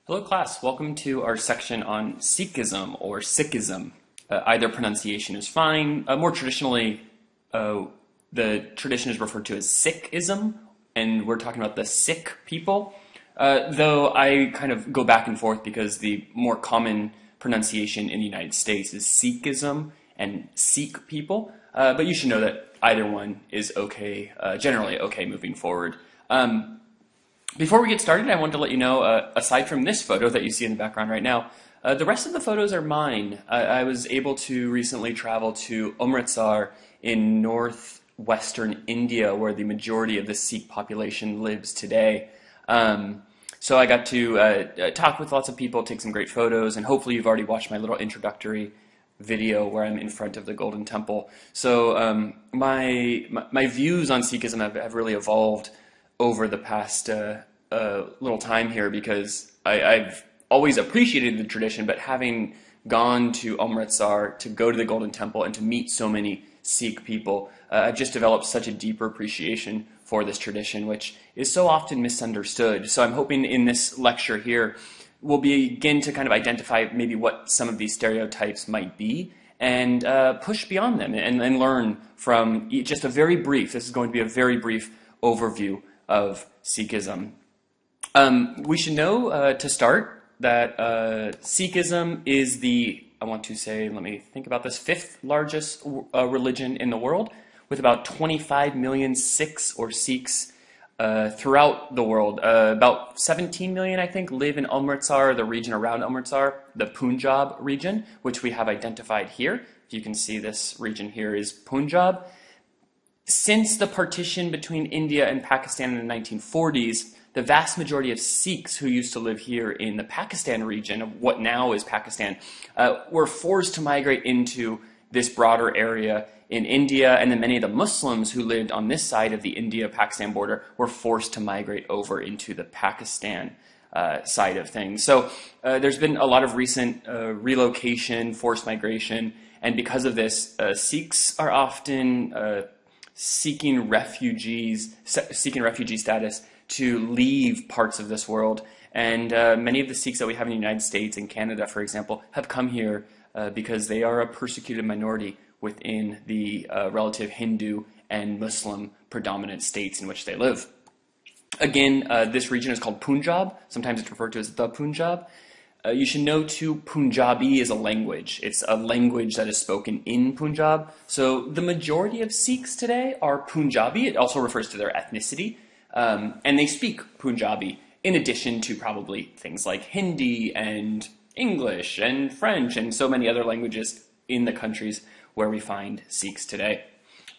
Hello class, welcome to our section on Sikhism or Sikhism. Either pronunciation is fine. More traditionally, the tradition is referred to as Sikhism, and we're talking about the Sikh people. Though I kind of go back and forth because the more common pronunciation in the United States is Sikhism and Sikh people. But you should know that either one is okay, generally okay moving forward. Before we get started, I wanted to let you know, aside from this photo that you see in the background right now, the rest of the photos are mine. I was able to recently travel to Amritsar in northwestern India, where the majority of the Sikh population lives today. So I got to talk with lots of people, take some great photos, and hopefully you've already watched my little introductory video where I'm in front of the Golden Temple. So my views on Sikhism have really evolved over the past little time here, because I've always appreciated the tradition, but having gone to Amritsar to go to the Golden Temple and to meet so many Sikh people, I've just developed such a deeper appreciation for this tradition, which is so often misunderstood. So I'm hoping in this lecture here we'll begin to kind of identify maybe what some of these stereotypes might be, and push beyond them and learn from just a very brief, this is going to be a very brief overview of Sikhism. We should know to start that Sikhism is the, I want to say, let me think about this, fifth largest religion in the world, with about 25 million Sikhs or Sikhs throughout the world. About 17 million, I think, live in Amritsar, the region around Amritsar, the Punjab region, which we have identified here. You can see this region here is Punjab. Since the partition between India and Pakistan in the 1940s, the vast majority of Sikhs who used to live here in the Pakistan region, of what now is Pakistan, were forced to migrate into this broader area in India, and then many of the Muslims who lived on this side of the India-Pakistan border were forced to migrate over into the Pakistan side of things. So there's been a lot of recent relocation, forced migration, and because of this, Sikhs are often seeking refugee status to leave parts of this world. And many of the Sikhs that we have in the United States and Canada, for example, have come here because they are a persecuted minority within the relative Hindu and Muslim predominant states in which they live. Again, this region is called Punjab. Sometimes it's referred to as the Punjab. You should know too, Punjabi is a language. It's a language that is spoken in Punjab. So the majority of Sikhs today are Punjabi. It also refers to their ethnicity. And they speak Punjabi in addition to probably things like Hindi and English and French and so many other languages in the countries where we find Sikhs today.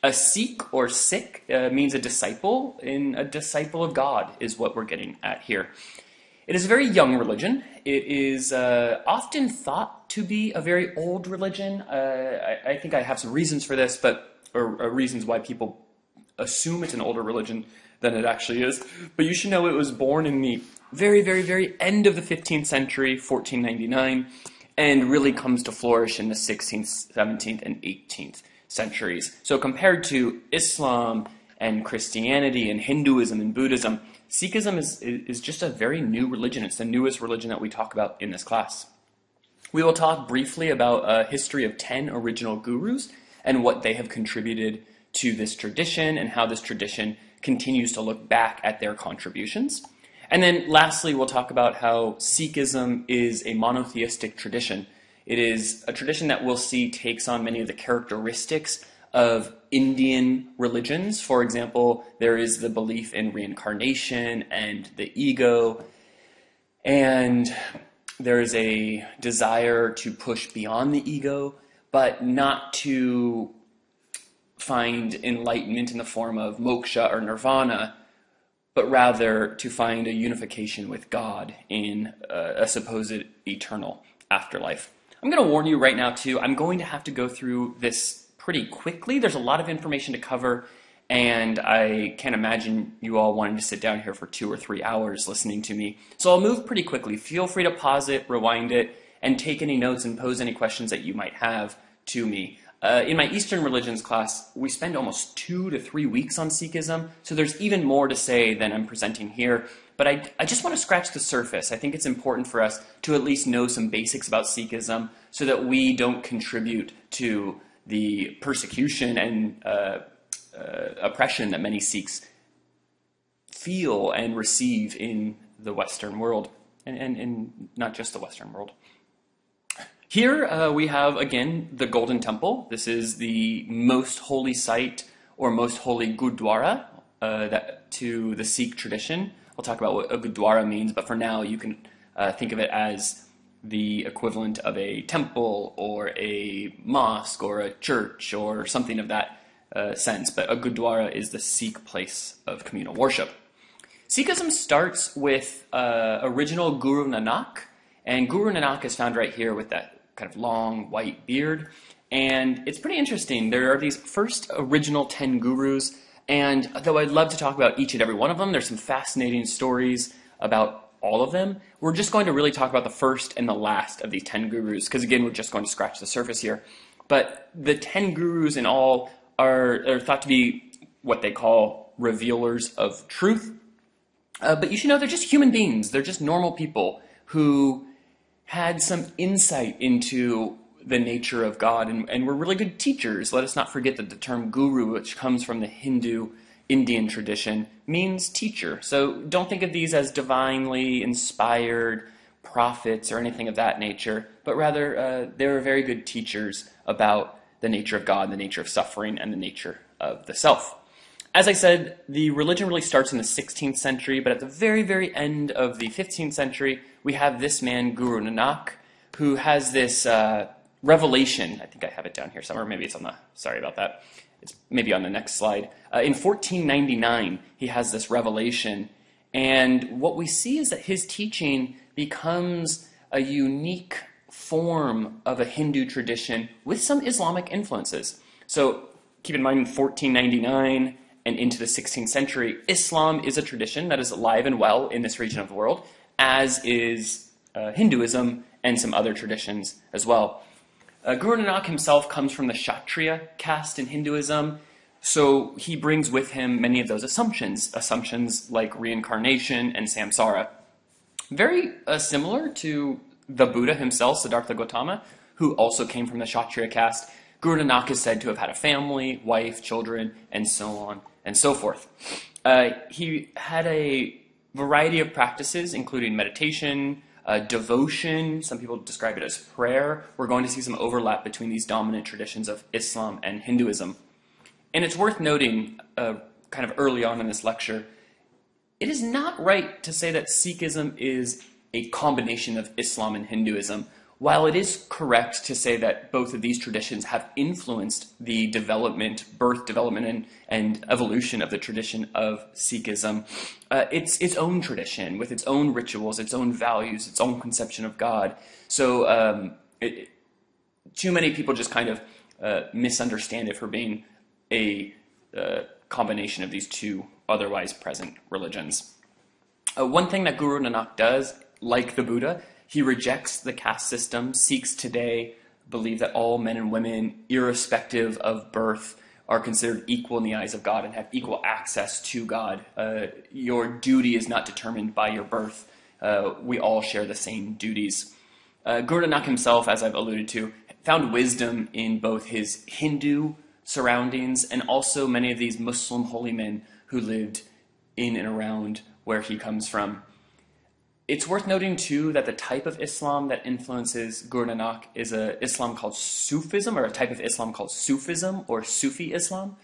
A Sikh or Sikh means a disciple, and a disciple of God is what we're getting at here. It is a very young religion. It is often thought to be a very old religion. I think I have some reasons for this, or reasons why people assume it's an older religion than it actually is. But you should know it was born in the very, very, very end of the 15th century, 1499, and really comes to flourish in the 16th, 17th, and 18th centuries. So compared to Islam and Christianity and Hinduism and Buddhism, Sikhism is just a very new religion. It's the newest religion that we talk about in this class. We will talk briefly about a history of 10 original gurus and what they have contributed to this tradition and how this tradition continues to look back at their contributions. And then lastly, we'll talk about how Sikhism is a monotheistic tradition. It is a tradition that we'll see takes on many of the characteristics of Indian religions. For example, there is the belief in reincarnation and the ego, and there is a desire to push beyond the ego, but not to find enlightenment in the form of moksha or nirvana, but rather to find a unification with God in a supposed eternal afterlife. I'm going to warn you right now too, I'm going to have to go through this pretty quickly. There's a lot of information to cover, and I can't imagine you all wanting to sit down here for 2 or 3 hours listening to me. So I'll move pretty quickly. Feel free to pause it, rewind it, and take any notes and pose any questions that you might have to me. In my Eastern religions class, we spend almost 2 to 3 weeks on Sikhism, so there's even more to say than I'm presenting here. but I just want to scratch the surface. I think it's important for us to at least know some basics about Sikhism so that we don't contribute to the persecution and oppression that many Sikhs feel and receive in the Western world, and not just the Western world. Here we have, again, the Golden Temple. This is the most holy site or most holy Gurdwara to the Sikh tradition. I'll talk about what a Gurdwara means, but for now you can think of it as the equivalent of a temple or a mosque or a church or something of that sense. But a Gurdwara is the Sikh place of communal worship. Sikhism starts with original Guru Nanak, and Guru Nanak is found right here with that kind of long white beard. And it's pretty interesting. There are these first original 10 gurus, and though I'd love to talk about each and every one of them, there's some fascinating stories about all of them. We're just going to really talk about the first and the last of these 10 gurus, because again, we're just going to scratch the surface here. But the 10 gurus in all are thought to be what they call revealers of truth. But you should know they're just human beings. They're just normal people who had some insight into the nature of God and were really good teachers. Let us not forget that the term guru, which comes from the Hindu Indian tradition, means teacher. So don't think of these as divinely inspired prophets or anything of that nature, but rather they were very good teachers about the nature of God, the nature of suffering, and the nature of the self. As I said, the religion really starts in the 16th century, but at the very, very end of the 15th century, we have this man, Guru Nanak, who has this revelation. I think I have it down here somewhere. Maybe it's on the, sorry about that. It's maybe on the next slide. In 1499, he has this revelation, and what we see is that his teaching becomes a unique form of a Hindu tradition with some Islamic influences. So keep in mind, in 1499 and into the 16th century, Islam is a tradition that is alive and well in this region of the world, as is Hinduism and some other traditions as well. Guru Nanak himself comes from the Kshatriya caste in Hinduism, so he brings with him many of those assumptions like reincarnation and samsara. Very similar to the Buddha himself, Siddhartha Gautama, who also came from the Kshatriya caste. Guru Nanak is said to have had a family, wife, children, and so on and so forth. He had a variety of practices, including meditation, devotion. Some people describe it as prayer. We're going to see some overlap between these dominant traditions of Islam and Hinduism. And it's worth noting, kind of early on in this lecture, it is not right to say that Sikhism is a combination of Islam and Hinduism. While it is correct to say that both of these traditions have influenced the birth development, and evolution of the tradition of Sikhism, it's its own tradition with its own rituals, its own values, its own conception of God. So too many people just kind of misunderstand it for being a combination of these two otherwise present religions. One thing that Guru Nanak does, like the Buddha, he rejects the caste system. Sikhs today believe that all men and women, irrespective of birth, are considered equal in the eyes of God and have equal access to God. Your duty is not determined by your birth. We all share the same duties. Guru Nanak himself, as I've alluded to, found wisdom in both his Hindu surroundings and also many of these Muslim holy men who lived in and around where he comes from. It's worth noting, too, that the type of Islam that influences Guru Nanak is a Islam called Sufism, or a type of Islam called Sufism, or Sufi Islam.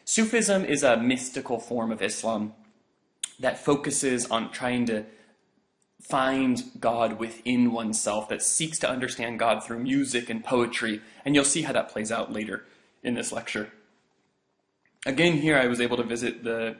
Sufism is a mystical form of Islam that focuses on trying to find God within oneself, that seeks to understand God through music and poetry, and you'll see how that plays out later in this lecture. Again, here I was able to visit the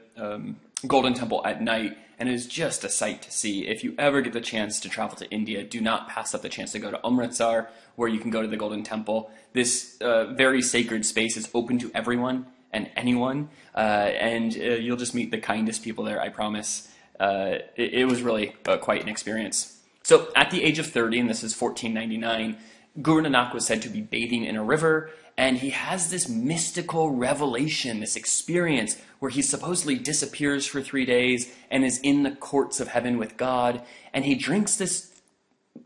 Golden Temple at night, and it is just a sight to see. If you ever get the chance to travel to India, do not pass up the chance to go to Amritsar, where you can go to the Golden Temple. This very sacred space is open to everyone and anyone, and you'll just meet the kindest people there, I promise. It was really quite an experience. So at the age of 30, and this is 1499, Guru Nanak was said to be bathing in a river, and he has this mystical revelation, this experience where he supposedly disappears for 3 days and is in the courts of heaven with God, and he drinks this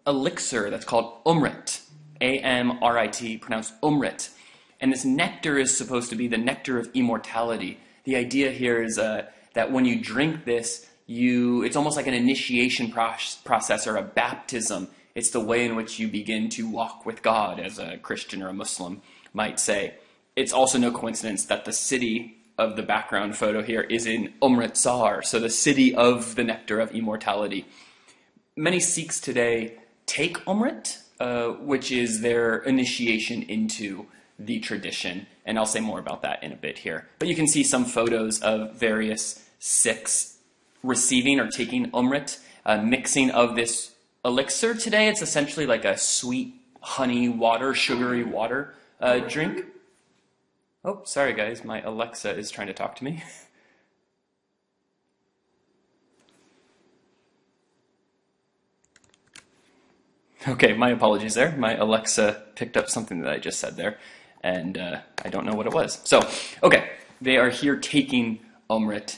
elixir that's called Umrit, A-M-R-I-T, pronounced Umrit. And this nectar is supposed to be the nectar of immortality. The idea here is that when you drink this, it's almost like an initiation process or a baptism. It's the way in which you begin to walk with God, as a Christian or a Muslim might say. It's also no coincidence that the city of the background photo here is in Amritsar, so the city of the nectar of immortality. Many Sikhs today take Umrit, which is their initiation into the tradition, and I'll say more about that in a bit here. But you can see some photos of various Sikhs receiving or taking Umrit, mixing of this elixir. Today it's essentially like a sweet honey water, sugary water drink. Oh, sorry guys, my Alexa is trying to talk to me. Okay, my apologies there. My Alexa picked up something that I just said there, and I don't know what it was. So, okay, they are here taking Umrit.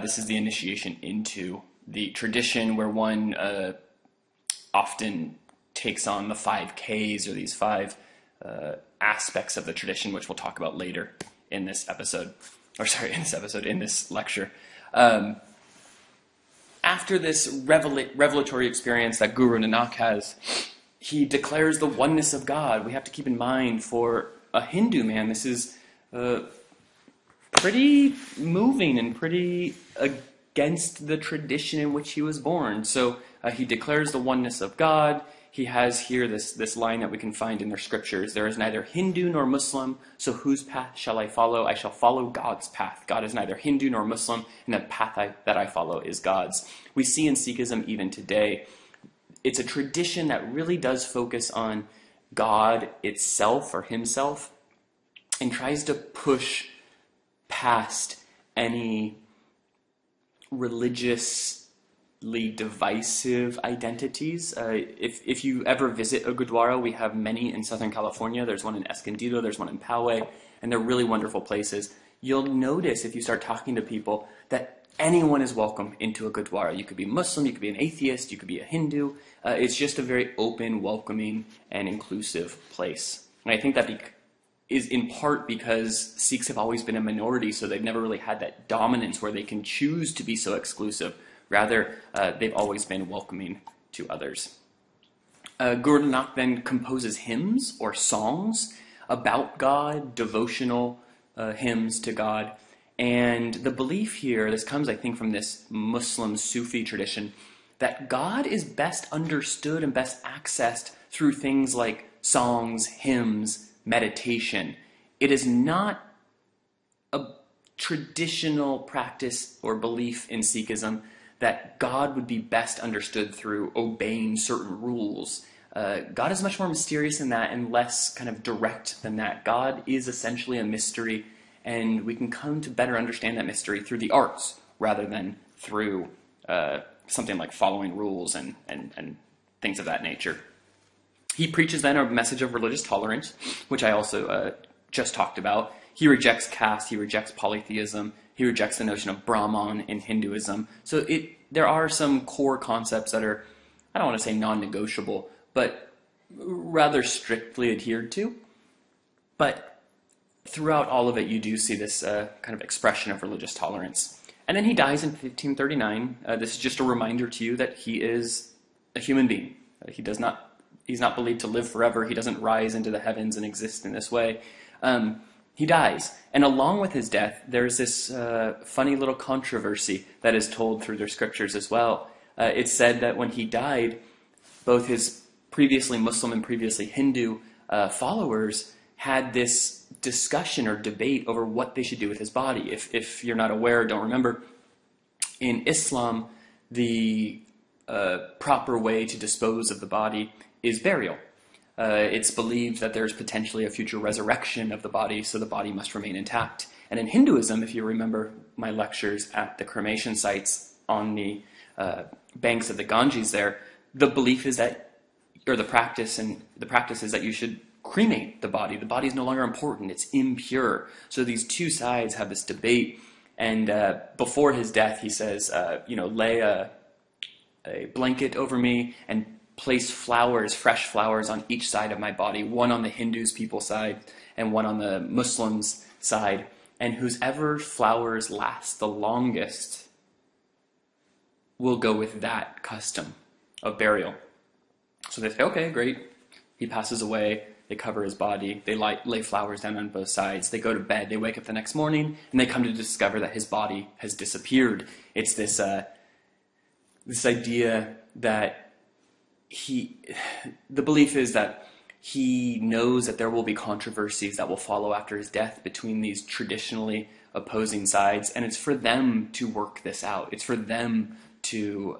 This is the initiation into the tradition where one often takes on the 5 Ks, or these 5 aspects of the tradition, which we'll talk about later in this episode. In this lecture. After this revelatory experience that Guru Nanak has, he declares the oneness of God. We have to keep in mind, for a Hindu man, this is pretty moving and pretty against the tradition in which he was born. So he declares the oneness of God. He has here this line that we can find in their scriptures. There is neither Hindu nor Muslim, so whose path shall I follow? I shall follow God's path. God is neither Hindu nor Muslim, and the path that I follow is God's. We see in Sikhism even today, it's a tradition that really does focus on God itself or himself, and tries to push past any religiously divisive identities. If you ever visit a Gurdwara, we have many in Southern California. There's one in Escondido, there's one in Poway, and they're really wonderful places. You'll notice, if you start talking to people, that anyone is welcome into a Gurdwara. You could be Muslim, you could be an atheist, you could be a Hindu. It's just a very open, welcoming, and inclusive place. And I think that is in part because Sikhs have always been a minority, so they've never really had that dominance where they can choose to be so exclusive. Rather, they've always been welcoming to others. Guru Nanak then composes hymns or songs about God, devotional hymns to God. And the belief here, this comes, I think, from this Muslim Sufi tradition, that God is best understood and best accessed through things like songs, hymns, meditation. It is not a traditional practice or belief in Sikhism that God would be best understood through obeying certain rules. God is much more mysterious than that and less kind of direct than that. God is essentially a mystery, and we can come to better understand that mystery through the arts rather than through something like following rules and things of that nature. He preaches then a message of religious tolerance, which I also just talked about. He rejects caste, he rejects polytheism, he rejects the notion of Brahman in Hinduism. So there are some core concepts that are, I don't want to say non-negotiable, but rather strictly adhered to. But throughout all of it, you do see this kind of expression of religious tolerance. And then he dies in 1539. This is just a reminder to you that he is a human being. He's not believed to live forever. He doesn't rise into the heavens and exist in this way. He dies. And along with his death, there's this funny little controversy that is told through their scriptures as well. It's said that when he died, both his previously Muslim and previously Hindu followers had this discussion or debate over what they should do with his body. If you're not aware or don't remember, in Islam, the proper way to dispose of the body is burial. It's believed that there's potentially a future resurrection of the body, so the body must remain intact. And in Hinduism, if you remember my lectures at the cremation sites on the banks of the Ganges there, the belief is that or the practice is that you should cremate the body. The body is no longer important; it's impure. So these two sides have this debate. And before his death, he says, lay a blanket over me and place flowers, fresh flowers, on each side of my body, one on the Hindus' people side and one on the Muslims' side. And whoever flowers last the longest will go with that custom of burial. So they say, okay, great. He passes away. They cover his body. They lay flowers down on both sides. They go to bed. They wake up the next morning, and they come to discover that his body has disappeared. It's this idea that the belief is that he knows that there will be controversies that will follow after his death between these traditionally opposing sides, and it's for them to work this out. It's for them to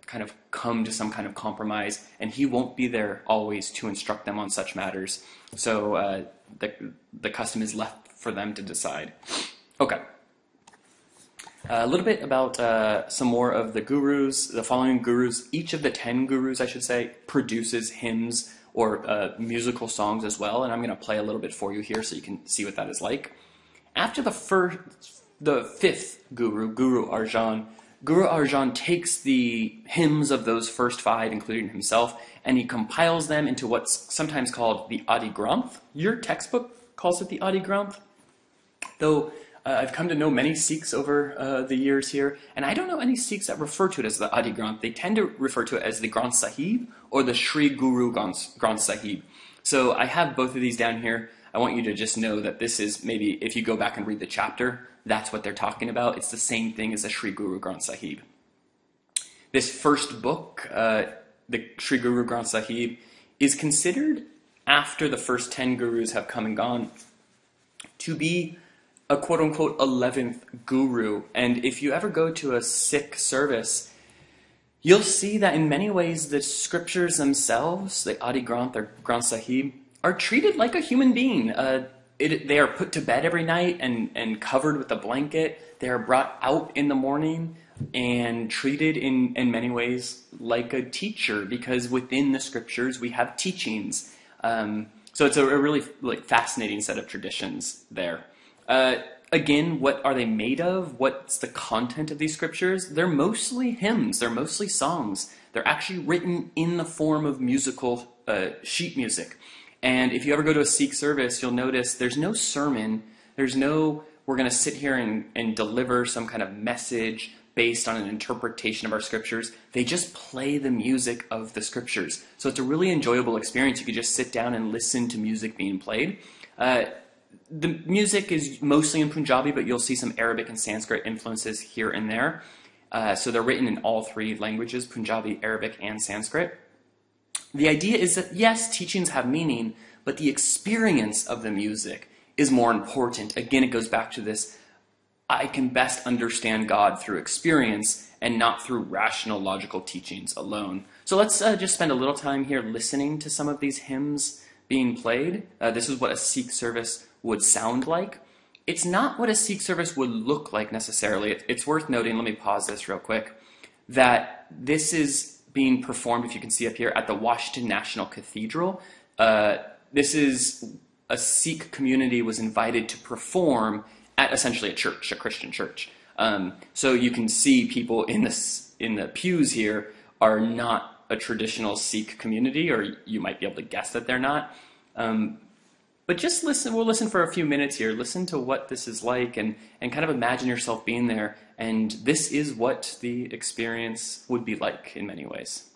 kind of come to some kind of compromise, and he won't be there always to instruct them on such matters. So the custom is left for them to decide. Okay. A little bit about some more of the gurus. The following gurus, each of the 10 gurus, I should say, produces hymns or musical songs as well, and I'm going to play a little bit for you here so you can see what that is like. After the fifth guru, Guru Arjan takes the hymns of those first 5, including himself, and he compiles them into what's sometimes called the Adi Granth. Your textbook calls it the Adi Granth, though I've come to know many Sikhs over the years here, and I don't know any Sikhs that refer to it as the Adi Granth. They tend to refer to it as the Granth Sahib or the Sri Guru Granth Sahib. So I have both of these down here. I want you to just know that this is, maybe if you go back and read the chapter, that's what they're talking about. It's the same thing as the Sri Guru Granth Sahib. This first book, the Sri Guru Granth Sahib, is considered, after the first 10 gurus have come and gone, to be a quote-unquote 11th guru. And if you ever go to a Sikh service, you'll see that in many ways the scriptures themselves, the Adi Granth or Granth Sahib, are treated like a human being. They are put to bed every night and covered with a blanket. They are brought out in the morning and treated in many ways like a teacher, because within the scriptures we have teachings. So it's a really fascinating set of traditions there. Again, what are they made of? What's the content of these scriptures? They're mostly hymns. They're mostly songs. They're actually written in the form of musical sheet music. And if you ever go to a Sikh service, you'll notice there's no sermon. There's no, we're going to sit here and deliver some kind of message based on an interpretation of our scriptures. They just play the music of the scriptures. So it's a really enjoyable experience. You could just sit down and listen to music being played. The music is mostly in Punjabi, but you'll see some Arabic and Sanskrit influences here and there. So they're written in all 3 languages, Punjabi, Arabic, and Sanskrit. The idea is that, yes, teachings have meaning, but the experience of the music is more important. Again, it goes back to this, I can best understand God through experience and not through rational, logical teachings alone. So let's just spend a little time here listening to some of these hymns being played. This is what a Sikh service would sound like. It's not what a Sikh service would look like necessarily. It's worth noting, let me pause this real quick, that this is being performed, if you can see up here, at the Washington National Cathedral. This is a Sikh community was invited to perform at essentially a church, a Christian church. So you can see people in the pews here are not a traditional Sikh community, or you might be able to guess that they're not. But just listen, we'll listen for a few minutes here. Listen to what this is like and kind of imagine yourself being there. And this is what the experience would be like in many ways.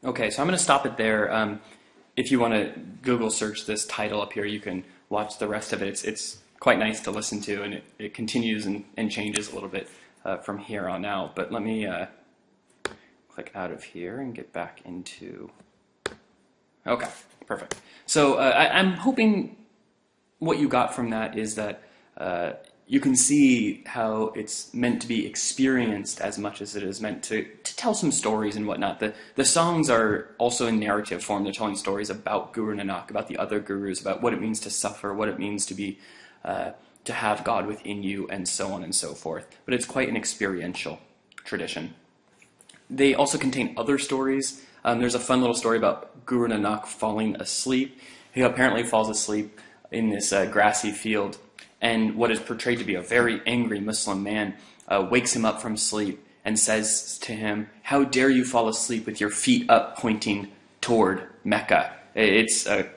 Okay, so I'm going to stop it there. If you want to Google search this title up here, you can watch the rest of it. It's quite nice to listen to, and it continues and changes a little bit from here on out. But let me click out of here and get back into... Okay, perfect. So I'm hoping what you got from that is that you can see how it's meant to be experienced as much as it is meant to tell some stories and whatnot. The songs are also in narrative form. They're telling stories about Guru Nanak, about the other gurus, about what it means to suffer, what it means to be to have God within you, and so on and so forth. But it's quite an experiential tradition. They also contain other stories. There's a fun little story about Guru Nanak falling asleep. He apparently falls asleep in this grassy field, and what is portrayed to be a very angry Muslim man wakes him up from sleep and says to him, "How dare you fall asleep with your feet up pointing toward Mecca?" It's a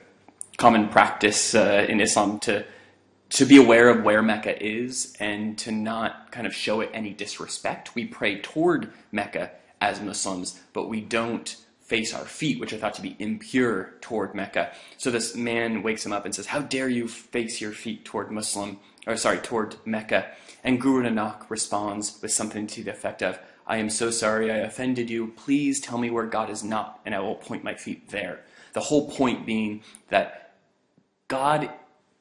common practice in Islam to be aware of where Mecca is and to not kind of show it any disrespect. We pray toward Mecca as Muslims, but we don't face our feet, which are thought to be impure, toward Mecca. So this man wakes him up and says, "How dare you face your feet toward toward Mecca?" And Guru Nanak responds with something to the effect of, "I am so sorry I offended you. Please tell me where God is not, and I will point my feet there." The whole point being that God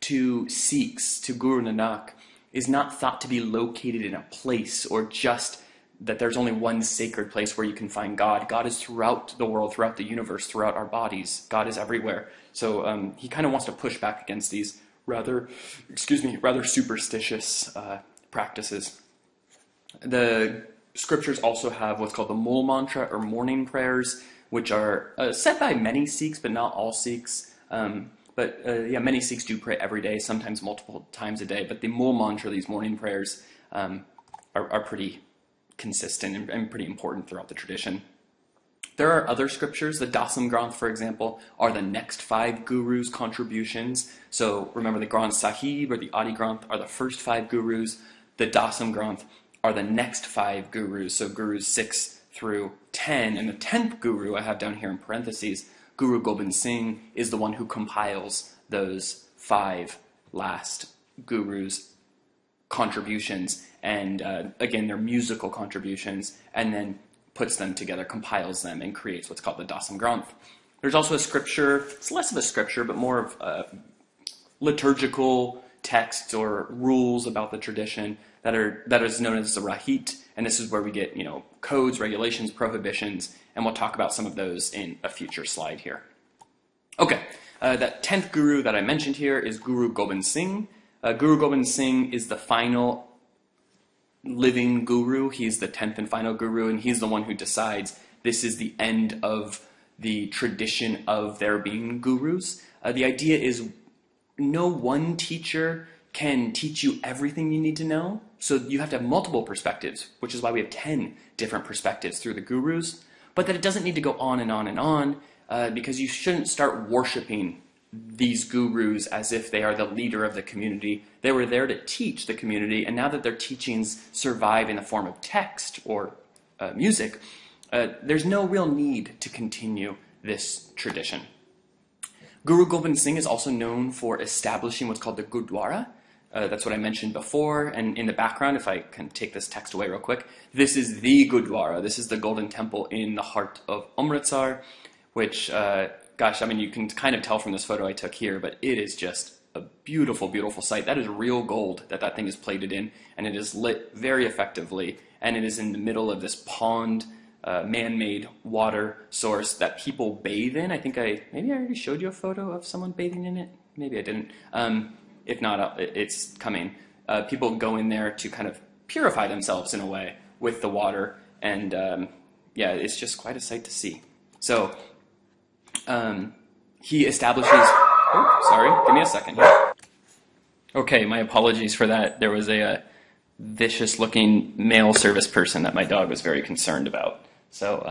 to Sikhs, to Guru Nanak, is not thought to be located in a place or just that there's only one sacred place where you can find God. God is throughout the world, throughout the universe, throughout our bodies. God is everywhere. So he kind of wants to push back against these rather superstitious practices. The scriptures also have what's called the Mul Mantra, or morning prayers, which are said by many Sikhs, but not all Sikhs. Many Sikhs do pray every day, sometimes multiple times a day. But the Mul Mantra, these morning prayers, are pretty consistent and pretty important throughout the tradition. There are other scriptures. The Dasam Granth, for example, are the next 5 gurus' contributions. So remember, the Granth Sahib or the Adi Granth are the first 5 gurus. The Dasam Granth are the next 5 gurus, so gurus 6 through 10. And the 10th guru I have down here in parentheses, Guru Gobind Singh, is the one who compiles those 5 last gurus' contributions, and again, they're musical contributions, and then puts them together, compiles them, and creates what's called the Dasam Granth. There's also a scripture. It's less of a scripture, but more of liturgical texts or rules about the tradition that is known as the Rahit, and this is where we get codes, regulations, prohibitions, and we'll talk about some of those in a future slide here. Okay, that 10th guru that I mentioned here is Guru Gobind Singh. Guru Gobind Singh is the final living guru. He's the 10th and final guru, and he's the one who decides this is the end of the tradition of there being gurus. The idea is no one teacher can teach you everything you need to know, so you have to have multiple perspectives, which is why we have 10 different perspectives through the gurus, but that it doesn't need to go on and on and on, because you shouldn't start worshiping these gurus as if they are the leader of the community. They were there to teach the community, and now that their teachings survive in the form of text or music, there's no real need to continue this tradition. Guru Gobind Singh is also known for establishing what's called the Gurdwara. That's what I mentioned before, and in the background, if I can take this text away real quick, this is the Gurdwara. This is the golden temple in the heart of Amritsar, which gosh, I mean, you can kind of tell from this photo I took here, but it is just a beautiful, beautiful sight. That is real gold that thing is plated in, and it is lit very effectively, and it is in the middle of this pond, man-made water source that people bathe in. I think maybe I already showed you a photo of someone bathing in it. Maybe I didn't. If not, it's coming. People go in there to kind of purify themselves in a way with the water, and yeah, it's just quite a sight to see. So, he establishes... Oh, sorry, give me a second here. Okay, my apologies for that. There was a vicious-looking male service person that my dog was very concerned about. So,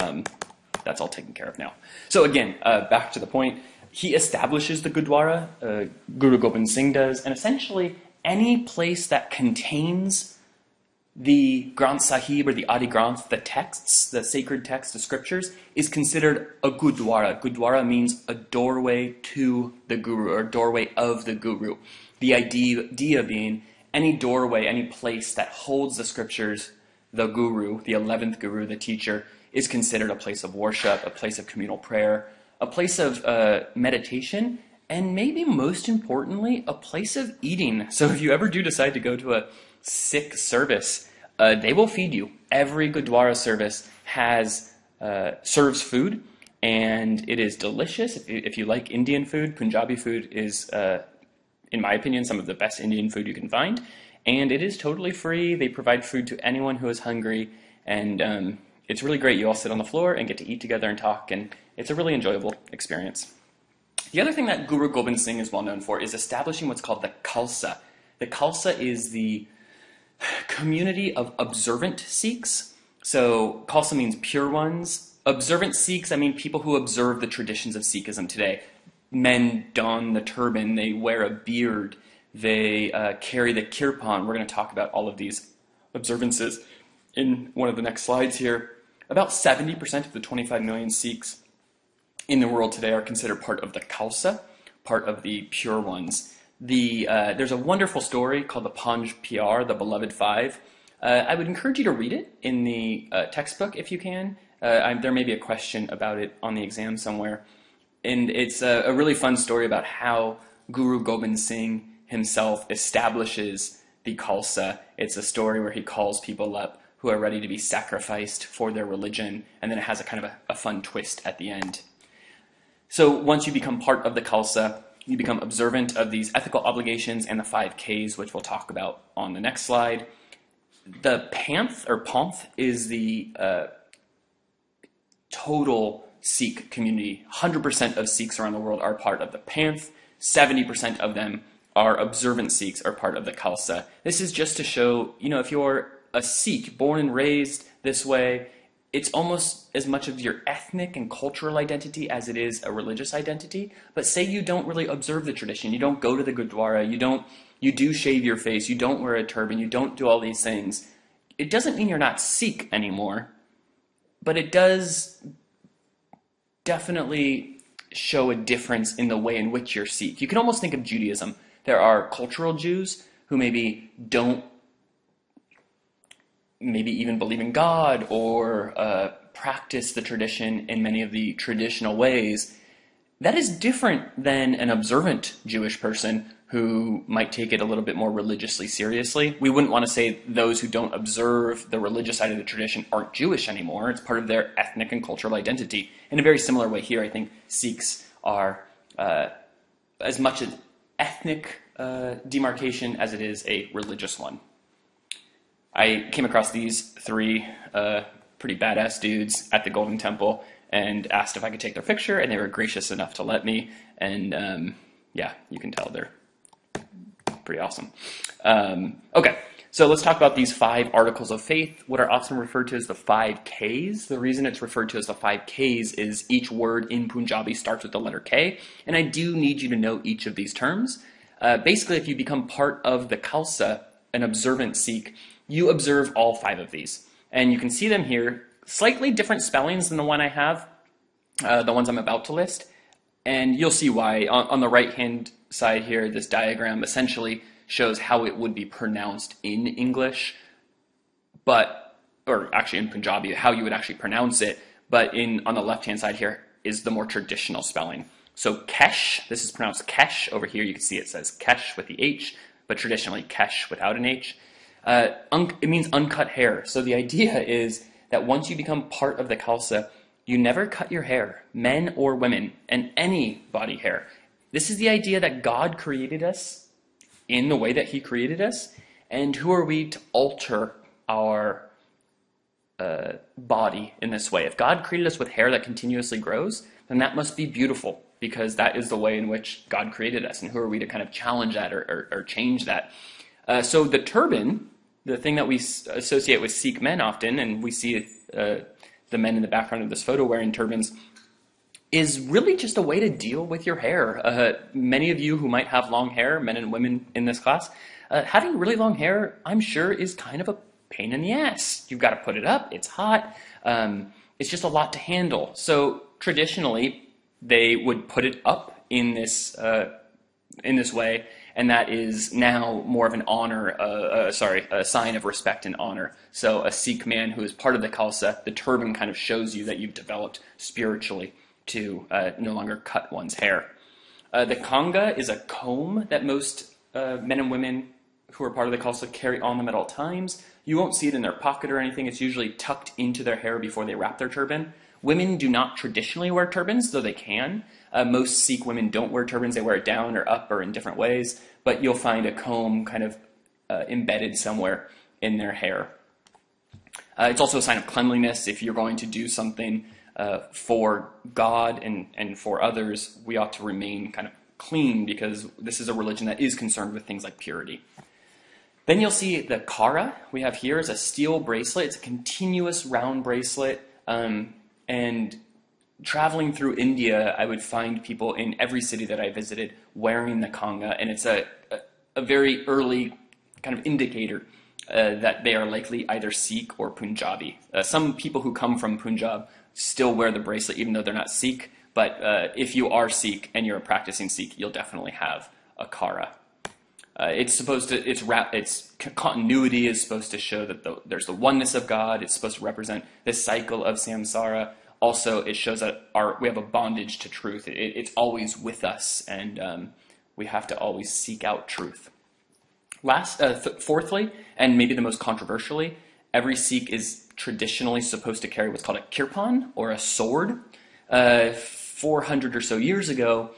that's all taken care of now. So again, back to the point. He establishes the Gurdwara, Guru Gobind Singh does, and essentially any place that contains The Granth Sahib or the Adi Granth, the texts, the sacred texts, the scriptures, is considered a Gurdwara. Gurdwara means a doorway to the Guru or doorway of the Guru. The idea being any doorway, any place that holds the scriptures, the Guru, the 11th Guru, the teacher, is considered a place of worship, a place of communal prayer, a place of meditation, and maybe most importantly, a place of eating. So if you ever do decide to go to a Sikh service, they will feed you. Every Gurdwara service serves food, and it is delicious. If you like Indian food, Punjabi food is, in my opinion, some of the best Indian food you can find. And it is totally free. They provide food to anyone who is hungry, and it's really great. You all sit on the floor and get to eat together and talk, and it's a really enjoyable experience. The other thing that Guru Gobind Singh is well known for is establishing what's called the Khalsa. The Khalsa is the community of observant Sikhs. So Khalsa means pure ones. Observant Sikhs, I mean people who observe the traditions of Sikhism today. Men don the turban, they wear a beard, they carry the kirpan. We're going to talk about all of these observances in one of the next slides here. About 70% of the 25 million Sikhs in the world today are considered part of the Khalsa, part of the pure ones. There's a wonderful story called the Panj Pyar, the Beloved Five. I would encourage you to read it in the textbook if you can. There may be a question about it on the exam somewhere. And it's a really fun story about how Guru Gobind Singh himself establishes the Khalsa. It's a story where he calls people up who are ready to be sacrificed for their religion, and then it has a kind of a fun twist at the end. So once you become part of the Khalsa, you become observant of these ethical obligations and the 5 Ks, which we'll talk about on the next slide. The Panth is the total Sikh community. 100% of Sikhs around the world are part of the Panth. 70% of them are observant Sikhs, are part of the Khalsa. This is just to show, if you're a Sikh born and raised this way, it's almost as much of your ethnic and cultural identity as it is a religious identity. But say you don't really observe the tradition, you don't go to the Gurdwara, you do shave your face, you don't wear a turban, you don't do all these things. It doesn't mean you're not Sikh anymore, but it does definitely show a difference in the way in which you're Sikh. You can almost think of Judaism. There are cultural Jews who maybe don't even believe in God or practice the tradition in many of the traditional ways. That is different than an observant Jewish person who might take it a little bit more religiously seriously. We wouldn't want to say those who don't observe the religious side of the tradition aren't Jewish anymore. It's part of their ethnic and cultural identity. In a very similar way here, I think Sikhs are as much an ethnic demarcation as it is a religious one. I came across these 3 pretty badass dudes at the Golden Temple and asked if I could take their picture, and they were gracious enough to let me. And yeah, you can tell they're pretty awesome. Okay, so let's talk about these 5 articles of faith, what are often referred to as the 5 Ks. The reason it's referred to as the 5 Ks is each word in Punjabi starts with the letter K, and I do need you to know each of these terms. Basically, if you become part of the Khalsa, an observant Sikh, you observe all 5 of these. And you can see them here, slightly different spellings than the one I have, the ones I'm about to list. And you'll see why. On the right-hand side here, this diagram essentially shows how it would be pronounced in English, or actually in Punjabi, how you would actually pronounce it. But on the left-hand side here is the more traditional spelling. So Kesh, this is pronounced Kesh. Over here you can see it says Kesh with the H, but traditionally Kesh without an H. It means uncut hair. So the idea is that once you become part of the Khalsa, you never cut your hair, men or women, and any body hair. This is the idea that God created us in the way that he created us, and who are we to alter our body in this way? If God created us with hair that continuously grows, then that must be beautiful, because that is the way in which God created us, and who are we to kind of challenge that or change that? So the turban, the thing that we associate with Sikh men often, and we see the men in the background of this photo wearing turbans, is really just a way to deal with your hair. Many of you who might have long hair, men and women in this class, having really long hair, I'm sure, is kind of a pain in the ass. You've got to put it up. It's hot. It's just a lot to handle. So traditionally, they would put it up in this way, and that is now more of an honor, a sign of respect and honor. So a Sikh man who is part of the Khalsa, the turban kind of shows you that you've developed spiritually to no longer cut one's hair. The kanga is a comb that most men and women who are part of the Khalsa carry on them at all times. You won't see it in their pocket or anything. It's usually tucked into their hair before they wrap their turban. Women do not traditionally wear turbans, though they can. Most Sikh women don't wear turbans. They wear it down or up or in different ways, but you'll find a comb kind of embedded somewhere in their hair. It's also a sign of cleanliness. If you're going to do something for God and for others, we ought to remain kind of clean, because this is a religion that is concerned with things like purity. Then you'll see the kara we have here is a steel bracelet. It's a continuous round bracelet. And traveling through India, I would find people in every city that I visited wearing the kanga, and it's a very early kind of indicator that they are likely either Sikh or Punjabi. Some people who come from Punjab still wear the bracelet even though they're not Sikh, but if you are Sikh and you're a practicing Sikh, you'll definitely have a kara. Its continuity is supposed to show that there's the oneness of God. It's supposed to represent this cycle of samsara. Also, it shows that we have a bondage to truth. It's always with us, and we have to always seek out truth. Fourthly, and maybe the most controversially, every Sikh is traditionally supposed to carry what's called a kirpan, or a sword. 400 or so years ago,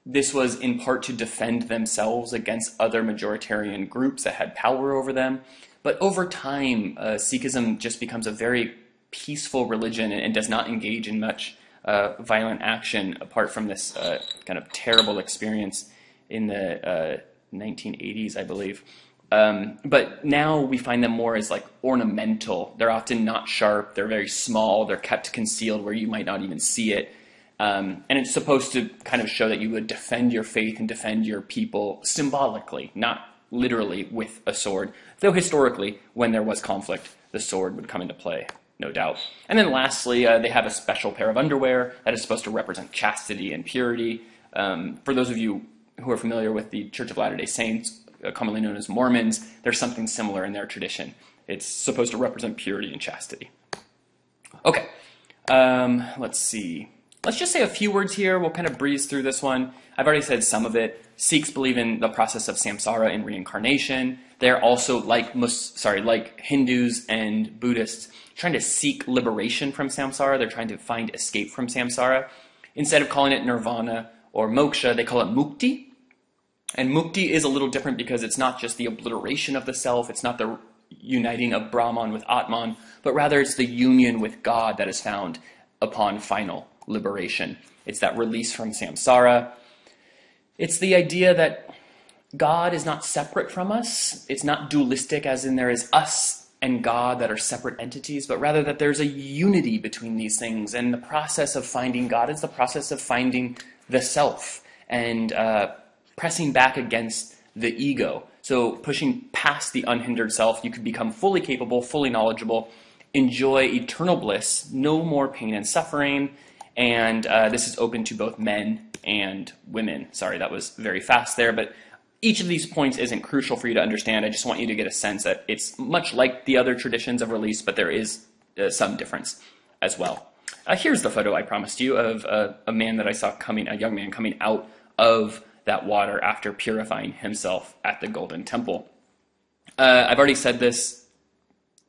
this was in part to defend themselves against other majoritarian groups that had power over them. But over time, Sikhism just becomes a very peaceful religion and does not engage in much violent action, apart from this kind of terrible experience in the 1980s, I believe. But now we find them more as like ornamental. They're often not sharp. They're very small. They're kept concealed where you might not even see it. And it's supposed to kind of show that you would defend your faith and defend your people symbolically, not literally with a sword. Though historically, when there was conflict, the sword would come into play, no doubt. And then lastly, they have a special pair of underwear that is supposed to represent chastity and purity. For those of you who are familiar with the Church of Latter-day Saints, commonly known as Mormons, there's something similar in their tradition. It's supposed to represent purity and chastity. Okay, let's see. Let's just say a few words here. We'll kind of breeze through this one. I've already said some of it. Sikhs believe in the process of samsara and reincarnation. They're also, like Hindus and Buddhists, trying to seek liberation from samsara. They're trying to find escape from samsara. Instead of calling it nirvana or moksha, they call it mukti. And mukti is a little different because it's not just the obliteration of the self. It's not the uniting of Brahman with Atman, but rather it's the union with God that is found upon final liberation. It's that release from samsara. It's the idea that God is not separate from us. It's not dualistic as in there is us and God that are separate entities, but rather that there's a unity between these things. And the process of finding God is the process of finding the self and pressing back against the ego. So pushing past the unhindered self, you could become fully capable, fully knowledgeable, enjoy eternal bliss, no more pain and suffering. And this is open to both men and women. Sorry, that was very fast there, but each of these points isn't crucial for you to understand. I just want you to get a sense that it's much like the other traditions of release, but there is some difference as well. Here's the photo I promised you of a man that I saw a young man coming out of that water after purifying himself at the Golden Temple. I've already said this.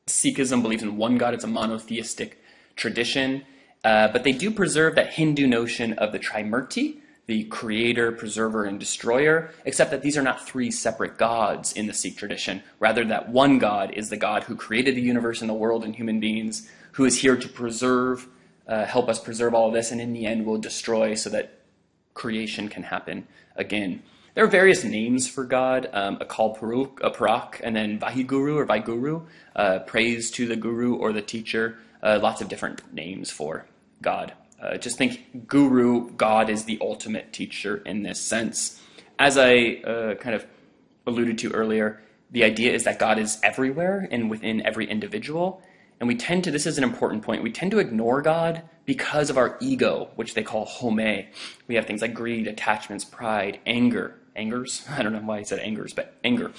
Sikhism believes in one God. It's a monotheistic tradition. But they do preserve that Hindu notion of the Trimurti, the creator, preserver, and destroyer, except that these are not three separate gods in the Sikh tradition. Rather, that one God is the God who created the universe and the world and human beings, who is here to preserve, help us preserve all of this, and in the end will destroy so that creation can happen again. There are various names for God, Akal Purukh, Parak, and then Vahiguru or Vaiguru, praise to the guru or the teacher, lots of different names for God. Just think guru, God is the ultimate teacher in this sense. As I kind of alluded to earlier, the idea is that God is everywhere and within every individual. And we tend to, this is an important point, we tend to ignore God because of our ego, which they call home. We have things like greed, attachments, pride, angers. I don't know why I said angers, but anger.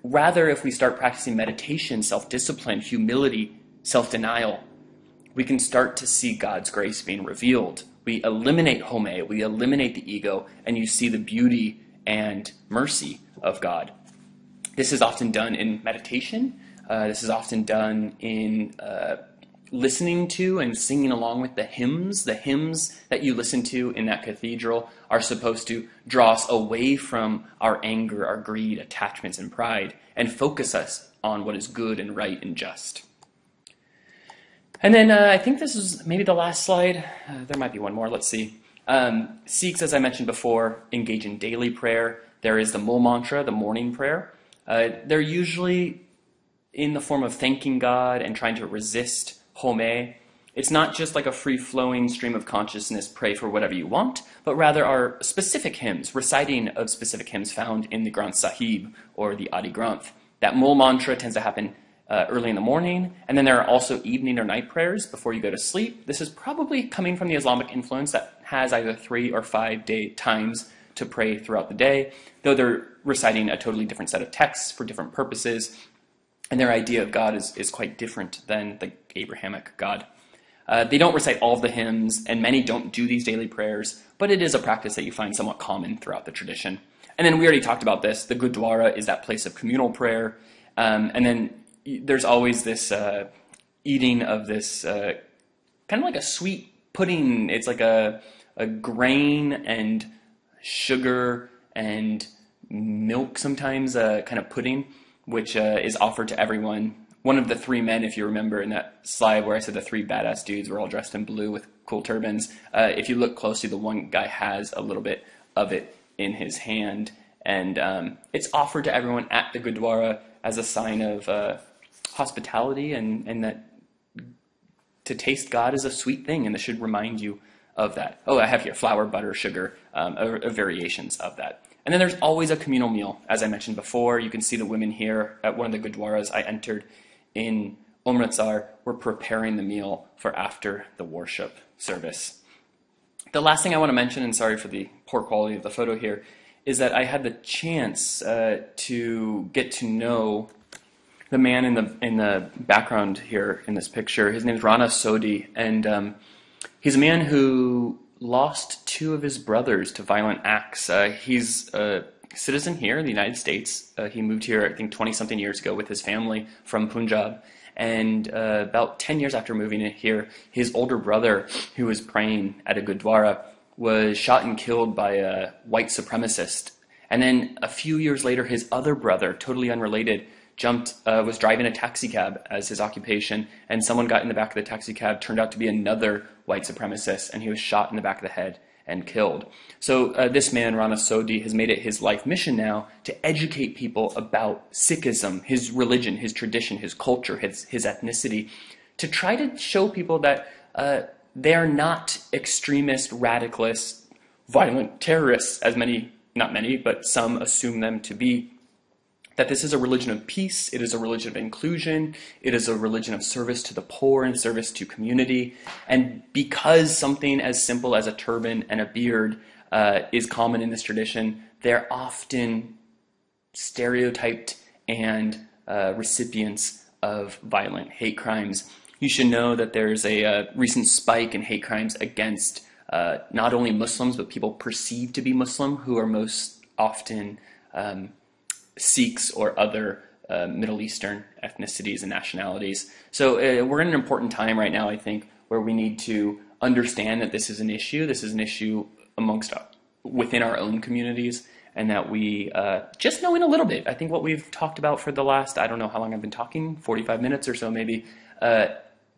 Rather, if we start practicing meditation, self-discipline, humility, self-denial, we can start to see God's grace being revealed. We eliminate home, we eliminate the ego, and you see the beauty and mercy of God. This is often done in meditation. This is often done in listening to and singing along with the hymns. The hymns that you listen to in that cathedral are supposed to draw us away from our anger, our greed, attachments, and pride, and focus us on what is good and right and just. And then I think this is maybe the last slide. There might be one more. Let's see. Sikhs, as I mentioned before, engage in daily prayer. There is the Mul mantra, the morning prayer. They're usually in the form of thanking God and trying to resist home. It's not just like a free-flowing stream of consciousness, pray for whatever you want, but rather are specific hymns, reciting of specific hymns found in the Granth Sahib or the Adi Granth. That Mul mantra tends to happen early in the morning, and then there are also evening or night prayers before you go to sleep. This is probably coming from the Islamic influence that has either 3 or 5 day times to pray throughout the day, though they're reciting a totally different set of texts for different purposes, and their idea of God is quite different than the Abrahamic God. They don't recite all of the hymns, and many don't do these daily prayers, but it is a practice that you find somewhat common throughout the tradition. And then we already talked about this. The Gurdwara is that place of communal prayer, and then there's always this eating of this kind of like a sweet pudding. It's like a grain and sugar and milk sometimes, kind of pudding, which is offered to everyone. One of the 3 men, if you remember in that slide where I said the 3 badass dudes were all dressed in blue with cool turbans, if you look closely, the one guy has a little bit of it in his hand, and it's offered to everyone at the Gurdwara as a sign of hospitality, and that to taste God is a sweet thing, and this should remind you of that. Oh, I have here flour, butter, sugar, variations of that. And then there's always a communal meal. As I mentioned before, you can see the women here at one of the Gurdwaras I entered in Amritsar were preparing the meal for after the worship service. The last thing I want to mention, and sorry for the poor quality of the photo here, is that I had the chance to get to know the man in the background here in this picture. His name is Rana Sodhi, and he's a man who lost 2 of his brothers to violent acts. He's a citizen here in the United States. He moved here, I think, 20-something years ago with his family from Punjab. And about 10 years after moving in here, his older brother, who was praying at a Gurdwara, was shot and killed by a white supremacist. And then a few years later, his other brother, totally unrelated, was driving a taxi cab as his occupation, and someone got in the back of the taxi cab, turned out to be another white supremacist, and he was shot in the back of the head and killed. So this man, Rana Sodhi, has made it his life mission now to educate people about Sikhism, his religion, his tradition, his culture, his ethnicity, to try to show people that they are not extremist, radicalist, violent terrorists, as many, not many, but some assume them to be. That this is a religion of peace, it is a religion of inclusion, it is a religion of service to the poor and service to community. And because something as simple as a turban and a beard is common in this tradition, they're often stereotyped and recipients of violent hate crimes. You should know that there's a recent spike in hate crimes against not only Muslims, but people perceived to be Muslim, who are most often Sikhs or other Middle Eastern ethnicities and nationalities. So we're in an important time right now, I think, where we need to understand that this is an issue. This is an issue within our own communities, and that we just knowing a little bit. I think what we've talked about for the last, I don't know how long I've been talking, 45 minutes or so maybe,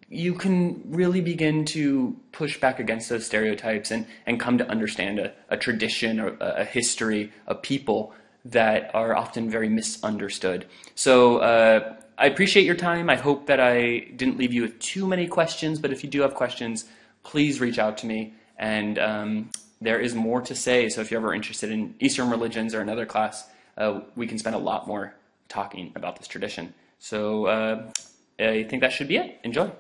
you can really begin to push back against those stereotypes and come to understand a tradition or a history of people that are often very misunderstood. So I appreciate your time. I hope that I didn't leave you with too many questions, but if you do have questions, please reach out to me. And there is more to say, so if you're ever interested in Eastern religions or another class, we can spend a lot more talking about this tradition. So I think that should be it. Enjoy.